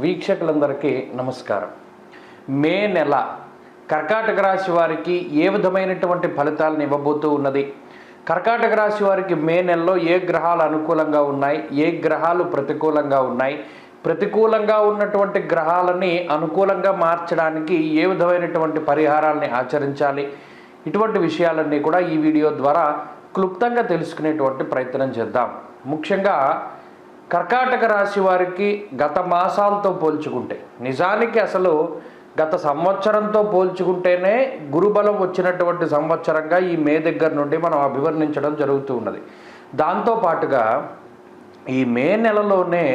వీక్షకులందరికీ నమస్కారం. మే నెల కర్కాటక రాశి వారికి ఏ విధమైనటువంటి ఫలితాలను ఇవ్వబోతూ ఉన్నది? కర్కాటక రాశి వారికి మే నెలలో ఏ గ్రహాలు అనుకూలంగా ఉన్నాయి, ఏ గ్రహాలు ప్రతికూలంగా ఉన్నాయి, ప్రతికూలంగా ఉన్నటువంటి గ్రహాలని అనుకూలంగా మార్చడానికి ఏ విధమైనటువంటి పరిహారాలని ఆచరించాలి, ఇటువంటి విషయాలన్నీ కూడా ఈ వీడియో ద్వారా క్లుప్తంగా తెలుసుకునేటువంటి ప్రయత్నం చేద్దాం. ముఖ్యంగా కర్కాటక రాశి వారికి గత మాసాలతో పోల్చుకుంటే, నిజానికి అసలు గత సంవత్సరంతో పోల్చుకుంటేనే గురుబలం వచ్చినటువంటి సంవత్సరంగా ఈ మే దగ్గర నుండి మనం అభివర్ణించడం జరుగుతూ ఉన్నది. దాంతోపాటుగా ఈ మే నెలలోనే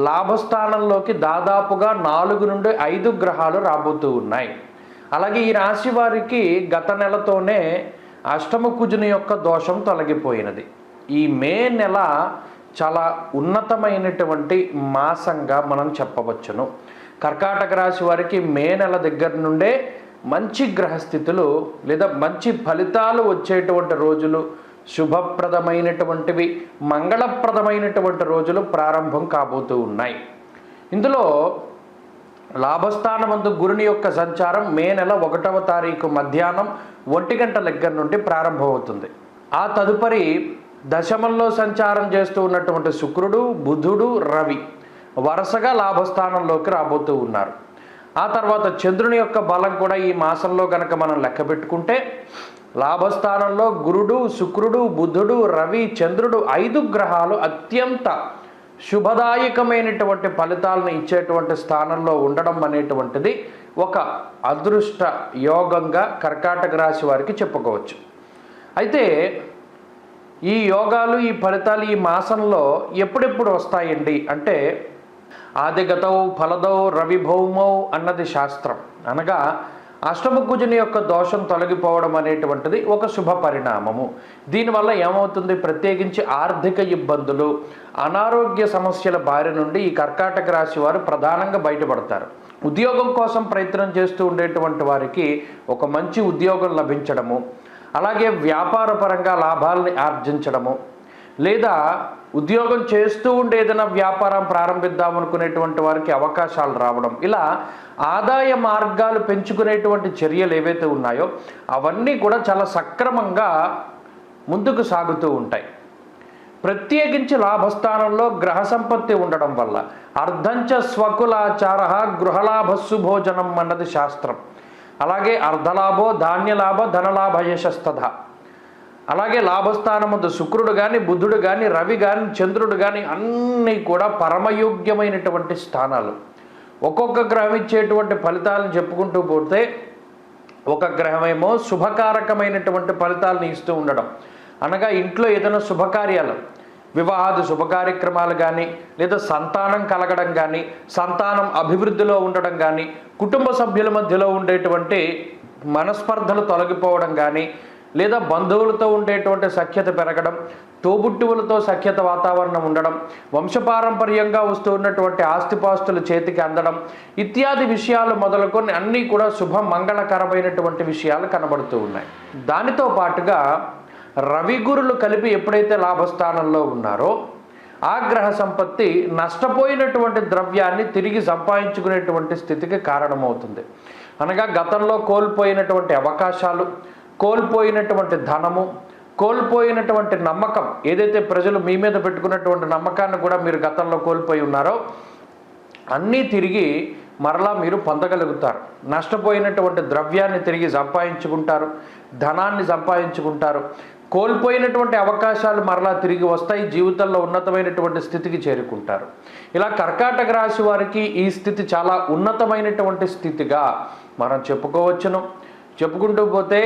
లాభస్థానంలోకి దాదాపుగా 4 నుండి 5 గ్రహాలు రాబోతూ ఉన్నాయి. అలాగే ఈ రాశి వారికి గత నెలతోనే అష్టమ కుజుని యొక్క దోషం తొలగిపోయినది. ఈ మే నెల చాలా ఉన్నతమైనటువంటి మాసంగా మనం చెప్పవచ్చును. కర్కాటక రాశి వారికి మే నెల దగ్గర నుండే మంచి గ్రహస్థితులు లేదా మంచి ఫలితాలు వచ్చేటువంటి రోజులు, శుభప్రదమైనటువంటివి, మంగళప్రదమైనటువంటి రోజులు ప్రారంభం కాబోతూ ఉన్నాయి. ఇందులో లాభస్థానమందు గురుని యొక్క సంచారం మే నెల 1వ తారీఖు మధ్యాహ్నం 1 గంటల దగ్గర నుండి ప్రారంభమవుతుంది. ఆ తదుపరి దశమంలో సంచారం చేస్తూ ఉన్నటువంటి శుక్రుడు, బుధుడు, రవి వరుసగా లాభస్థానంలోకి రాబోతూ ఉన్నారు. ఆ తర్వాత చంద్రుని యొక్క బలం కూడా ఈ మాసంలో కనుక మనం లెక్క పెట్టుకుంటే లాభస్థానంలో గురుడు, శుక్రుడు, బుధుడు, రవి, చంద్రుడు 5 గ్రహాలు అత్యంత శుభదాయకమైనటువంటి ఫలితాలను ఇచ్చేటువంటి స్థానంలో ఉండడం అనేటువంటిది ఒక అదృష్ట యోగంగా కర్కాటక రాశి వారికి చెప్పుకోవచ్చు. అయితే ఈ యోగాలు, ఈ ఫలితాలు ఈ మాసంలో ఎప్పుడెప్పుడు వస్తాయండి అంటే, ఆదిగతౌ ఫలదౌ రవిభౌమౌ అన్నది శాస్త్రం. అనగా అష్టమ కుజుని యొక్క దోషం తొలగిపోవడం అనేటువంటిది ఒక శుభ పరిణామము. దీనివల్ల ఏమవుతుంది? ప్రత్యేకించి ఆర్థిక ఇబ్బందులు, అనారోగ్య సమస్యల బారి నుండి ఈ కర్కాటక రాశి వారు ప్రధానంగా బయటపడతారు. ఉద్యోగం కోసం ప్రయత్నం చేస్తూ ఉండేటువంటి వారికి ఒక మంచి ఉద్యోగం లభించడము, అలాగే వ్యాపార పరంగా లాభాలని ఆర్జించడము, లేదా ఉద్యోగం చేస్తూ ఉండే ఏదైనా వ్యాపారం ప్రారంభిద్దాం అనుకునేటువంటి వారికి అవకాశాలు రావడం, ఇలా ఆదాయ మార్గాలు పెంచుకునేటువంటి చర్యలు ఏవైతే ఉన్నాయో అవన్నీ కూడా చాలా సక్రమంగా ముందుకు సాగుతూ ఉంటాయి. ప్రత్యేకించి లాభస్థానంలో గ్రహ సంపత్తి ఉండడం వల్ల అర్ధంచ స్వకులాచార గృహలాభస్సు భోజనం అన్నది శాస్త్రం. అలాగే అర్ధలాభో ధాన్యలాభ ధనలాభ యశస్తథ. అలాగే లాభస్థానముందు శుక్రుడు కానీ, బుధుడు కానీ, రవి కానీ, చంద్రుడు కానీ అన్నీ కూడా పరమయోగ్యమైనటువంటి స్థానాలు. ఒక్కొక్క గ్రహం ఇచ్చేటువంటి ఫలితాలను చెప్పుకుంటూ పోతే ఒక గ్రహమేమో శుభకారకమైనటువంటి ఫలితాలను ఇస్తూ ఉండడం, అనగా ఇంట్లో ఏదైనా శుభకార్యాలు, వివాహాది శుభకార్యక్రమాలు కానీ, లేదా సంతానం కలగడం కానీ, సంతానం అభివృద్ధిలో ఉండడం కానీ, కుటుంబ సభ్యుల మధ్యలో ఉండేటువంటి మనస్పర్ధలు తొలగిపోవడం కానీ, లేదా బంధువులతో ఉండేటువంటి సఖ్యత పెరగడం, తోబుట్టువులతో సఖ్యత వాతావరణం ఉండడం, వంశపారంపర్యంగా వస్తూ ఉన్నటువంటి ఆస్తిపాస్తులు చేతికి అందడం ఇత్యాది విషయాలు మొదలుకొని అన్నీ కూడా శుభ మంగళకరమైనటువంటి విషయాలు కనబడుతూ ఉన్నాయి. దానితో పాటుగా రవి గురులు కలిపి ఎప్పుడైతే లాభస్థానంలో ఉన్నారో ఆ గ్రహ సంపత్తి నష్టపోయినటువంటి ద్రవ్యాన్ని తిరిగి సంపాదించుకునేటువంటి స్థితికి కారణమవుతుంది. అనగా గతంలో కోల్పోయినటువంటి అవకాశాలు, కోల్పోయినటువంటి ధనము, కోల్పోయినటువంటి నమ్మకం, ఏదైతే ప్రజలు మీ మీద పెట్టుకున్నటువంటి నమ్మకాన్ని కూడా మీరు గతంలో కోల్పోయి ఉన్నారో అన్నీ తిరిగి మరలా మీరు పొందగలుగుతారు. నష్టపోయినటువంటి ద్రవ్యాన్ని తిరిగి సంపాదించుకుంటారు, ధనాన్ని సంపాదించుకుంటారు, కోల్పోయినటువంటి అవకాశాలు మరలా తిరిగి వస్తాయి, జీవితంలో ఉన్నతమైనటువంటి స్థితికి చేరుకుంటారు. ఇలా కర్కాటక రాశి వారికి ఈ స్థితి చాలా ఉన్నతమైనటువంటి స్థితిగా మనం చెప్పుకోవచ్చును. చెప్పుకుంటూ పోతే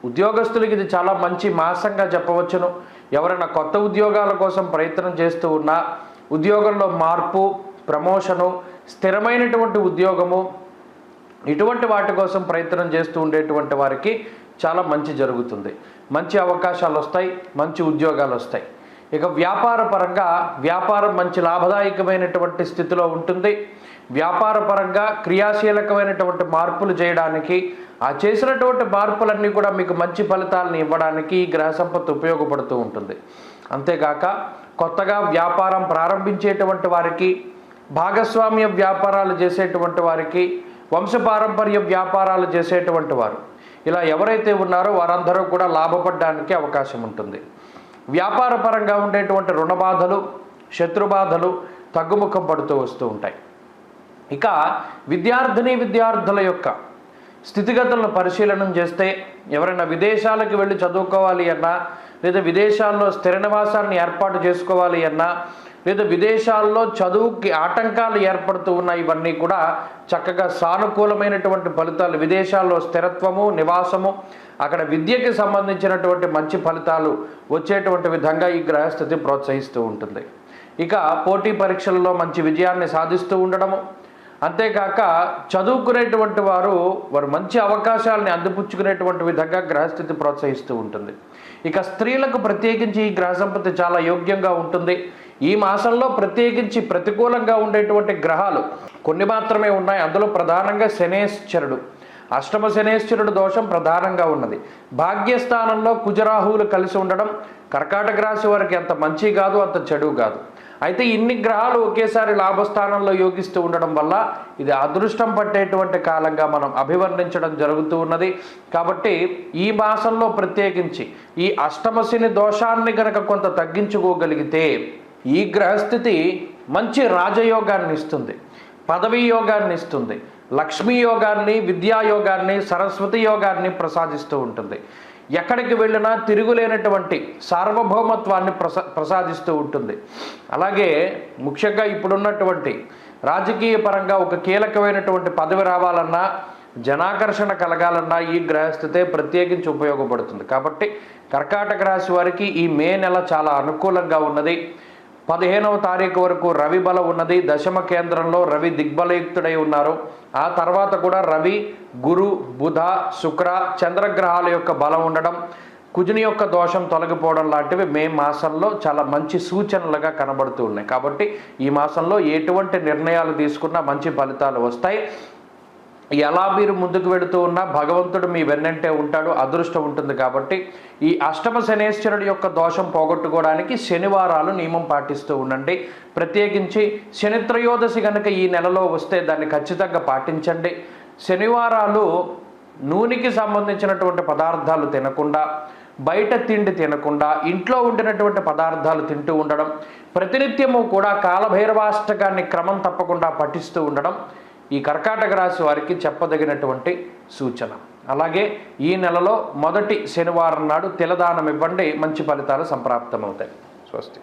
ఉద్యోగస్తులకి ఇది చాలా మంచి మాసంగా చెప్పవచ్చును. ఎవరైనా కొత్త ఉద్యోగాల కోసం ప్రయత్నం చేస్తూ ఉన్నా, ఉద్యోగంలో మార్పు, ప్రమోషను, స్థిరమైనటువంటి ఉద్యోగము, ఇటువంటి వాటి కోసం ప్రయత్నం చేస్తూ ఉండేటువంటి వారికి చాలా మంచి జరుగుతుంది. మంచి అవకాశాలు వస్తాయి, మంచి ఉద్యోగాలు వస్తాయి. ఇక వ్యాపార పరంగా వ్యాపారం మంచి లాభదాయకమైనటువంటి స్థితిలో ఉంటుంది. వ్యాపార పరంగా క్రియాశీలకమైనటువంటి మార్పులు చేయడానికి, ఆ చేసినటువంటి మార్పులన్నీ కూడా మీకు మంచి ఫలితాలను ఇవ్వడానికి ఈ గ్రహ సంపత్తి ఉపయోగపడుతూ ఉంటుంది. అంతేగాక కొత్తగా వ్యాపారం ప్రారంభించేటువంటి వారికి, భాగస్వామ్య వ్యాపారాలు చేసేటువంటి వారికి, వంశపారంపర్య వ్యాపారాలు చేసేటువంటి వారు, ఇలా ఎవరైతే ఉన్నారో వారందరూ కూడా లాభపడడానికి అవకాశం ఉంటుంది. వ్యాపార పరంగా ఉండేటువంటి రుణ బాధలు, శత్రుబాధలు తగ్గుముఖం పడుతూ వస్తూ ఉంటాయి. ఇక విద్యార్థుల యొక్క స్థితిగతులను పరిశీలన చేస్తే ఎవరైనా విదేశాలకు వెళ్ళి చదువుకోవాలి అన్నా, లేదా విదేశాల్లో స్థిర నివాసాన్ని ఏర్పాటు చేసుకోవాలి అన్నా, లేదా విదేశాల్లో చదువుకి ఆటంకాలు ఏర్పడుతూ ఉన్న ఇవన్నీ కూడా చక్కగా సానుకూలమైనటువంటి ఫలితాలు, విదేశాల్లో స్థిరత్వము, నివాసము, అక్కడ విద్యకి సంబంధించినటువంటి మంచి ఫలితాలు వచ్చేటువంటి విధంగా ఈ గ్రహస్థితి ప్రోత్సహిస్తూ ఉంటుంది. ఇక పోటీ పరీక్షల్లో మంచి విజయాన్ని సాధిస్తూ ఉండడము, అంతేకాక చదువుకునేటువంటి వారు మంచి అవకాశాలని అందిపుచ్చుకునేటువంటి విధంగా గ్రహస్థితి ప్రోత్సహిస్తూ ఉంటుంది. ఇక స్త్రీలకు ప్రత్యేకించి ఈ గ్రహ సంపత్తి చాలా యోగ్యంగా ఉంటుంది. ఈ మాసంలో ప్రత్యేకించి ప్రతికూలంగా ఉండేటువంటి గ్రహాలు కొన్ని మాత్రమే ఉన్నాయి. అందులో ప్రధానంగా శనేశ్వరుడు, అష్టమ శనేశ్వరుడు దోషం ప్రధానంగా ఉన్నది. భాగ్యస్థానంలో కుజరాహువులు కలిసి ఉండడం కర్కాటక రాశి వారికి అంత మంచి కాదు, అంత చెడు కాదు. అయితే ఇన్ని గ్రహాలు ఒకేసారి లాభస్థానంలో యోగిస్తూ ఉండడం వల్ల ఇది అదృష్టం పట్టేటువంటి కాలంగా మనం అభివర్ణించడం జరుగుతూ ఉన్నది. కాబట్టి ఈ మాసంలో ప్రత్యేకించి ఈ అష్టమశని దోషాన్ని గనక కొంత తగ్గించుకోగలిగితే ఈ గ్రహస్థితి మంచి రాజయోగాన్ని ఇస్తుంది, పదవీ యోగాన్ని ఇస్తుంది, లక్ష్మీ యోగాన్ని, విద్యాయోగాన్ని, సరస్వతి యోగాన్ని ప్రసాదిస్తూ ఉంటుంది. ఎక్కడికి వెళ్ళినా తిరుగులేనటువంటి సార్వభౌమత్వాన్ని ప్రసాదిస్తూ ఉంటుంది. అలాగే ముఖ్యంగా ఇప్పుడున్నటువంటి రాజకీయ పరంగా ఒక కీలకమైనటువంటి పదవి రావాలన్నా, జనాకర్షణ కలగాలన్నా ఈ గ్రహస్థితే ప్రత్యేకించి ఉపయోగపడుతుంది. కాబట్టి కర్కాటక రాశి వారికి ఈ మే నెల చాలా అనుకూలంగా ఉన్నది. 15వ తారీఖు వరకు రవి బలం ఉన్నది. దశమ కేంద్రంలో రవి దిగ్బలయుక్తుడై ఉన్నారు. ఆ తర్వాత కూడా రవి, గురు, బుధ, శుక్ర, చంద్రగ్రహాల యొక్క బలం ఉండడం, కుజుని యొక్క దోషం తొలగిపోవడం లాంటివి మే మాసంలో చాలా మంచి సూచనలుగా కనబడుతూ ఉన్నాయి. కాబట్టి ఈ మాసంలో ఎటువంటి నిర్ణయాలు తీసుకున్నా మంచి ఫలితాలు వస్తాయి. ఎలా మీరు ముందుకు వెళుతూ ఉన్నా భగవంతుడు మీ వెన్నంటే ఉంటాడు, అదృష్టం ఉంటుంది. కాబట్టి ఈ అష్టమ శనేశ్వరుడి యొక్క దోషం పోగొట్టుకోవడానికి శనివారాలు నియమం పాటిస్తూ ఉండండి. ప్రత్యేకించి శనిత్రయోదశి కనుక ఈ నెలలో వస్తే దాన్ని ఖచ్చితంగా పాటించండి. శనివారాలు నూనెకి సంబంధించినటువంటి పదార్థాలు తినకుండా, బయట తిండి తినకుండా ఇంట్లో ఉండినటువంటి పదార్థాలు తింటూ ఉండడం, ప్రతినిత్యము కూడా కాలభైరవాష్టకాన్ని క్రమం తప్పకుండా పఠిస్తూ ఉండడం ఈ కర్కాటక రాశి వారికి చెప్పదగినటువంటి సూచన. అలాగే ఈ నెలలో మొదటి శనివారం నాడు తిలదానం ఇవ్వండి, మంచి ఫలితాలు సంప్రాప్తమవుతాయి. స్వస్తి.